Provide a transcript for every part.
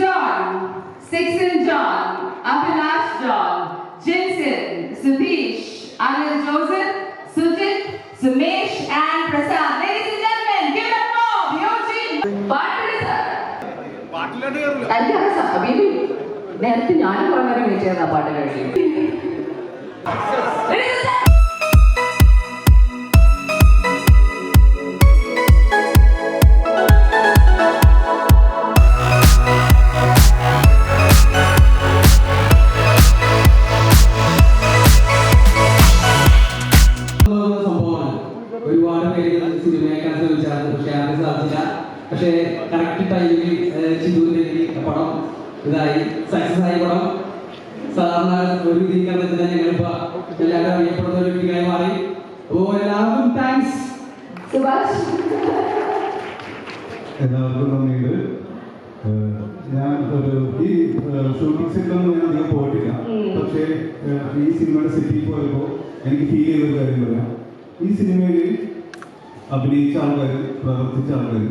John, Sixon John, Abhilash John, Jensen, Sudhish, Anil Joseph, Sujit, Sumesh and Prasad. Ladies and gentlemen, give it up for Eugene. നേരത്തെ ഞാനും കുറെ നേരം വെച്ചായിരുന്നു ആ പാട്ട് കഴിഞ്ഞു. ഒരുപാട് പേര് സിനിമയൊക്കെ ശ്രമിച്ചായിരുന്നു, പക്ഷെ ആരും സാധിച്ചില്ല. പക്ഷേ കറക്റ്റ് ടൈമിൽ ചിന്തൂരിലേക്ക് പടം ഇതായി സക്സസ് ആയി. പടം സാധാരണ ഒരു രീതിയിൽ ഞങ്ങളിപ്പോ എല്ലാവരും അറിയപ്പെടുന്ന ഒരു വ്യക്തിയായി മാറി. അപ്പോൾ എല്ലാവർക്കും താങ്ക്സ്. എല്ലാവർക്കും നന്ദിയുണ്ട്. ഞാൻ ഈ ഷൂട്ടിംഗ് സെറ്റിലൊന്നും ഞാൻ അധികം പോയിട്ടില്ല, പക്ഷേ ഈ സിനിമയുടെ സെറ്റിൽ പോയപ്പോൾ എനിക്ക് ഫീൽ ചെയ്തൊരു കാര്യം പറയാം. ഈ സിനിമയിൽ അഭിനയിച്ച ആൾക്കാർ, പ്രവർത്തിച്ച ആൾക്കാർ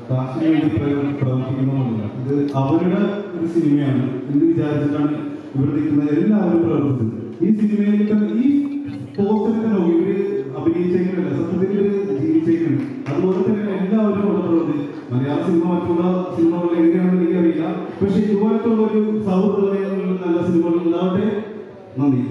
കാശിന് വേണ്ടി പ്രവർത്തിക്കുന്നതൊന്നുമില്ല. ഇത് അവരുടെ ഒരു സിനിമയാണ് എന്ന് വിചാരിച്ചിട്ടാണ് ഇവിടെ നിൽക്കുന്ന എല്ലാവരും പ്രവർത്തിച്ചത്. ഈ സിനിമയിൽ ഈ പോസ്റ്ററിൽ നോക്കി ഇവര് അഭിനയിച്ചേക്കുന്നില്ല, സത്യത്തിൽ ജീവിച്ചേക്കുന്നുണ്ട്. അതുപോലെ തന്നെ എല്ലാവരും അവിടെ പ്രവർത്തിച്ചു. മലയാള സിനിമ മറ്റുള്ള സിനിമകൾ എങ്ങനെയാണെന്ന് എനിക്കറിയില്ല, പക്ഷെ ഇതുപോലത്തുള്ള ഒരു സൗഹൃദ നല്ല സിനിമകൾ ഉണ്ടാവട്ടെ. നന്ദി.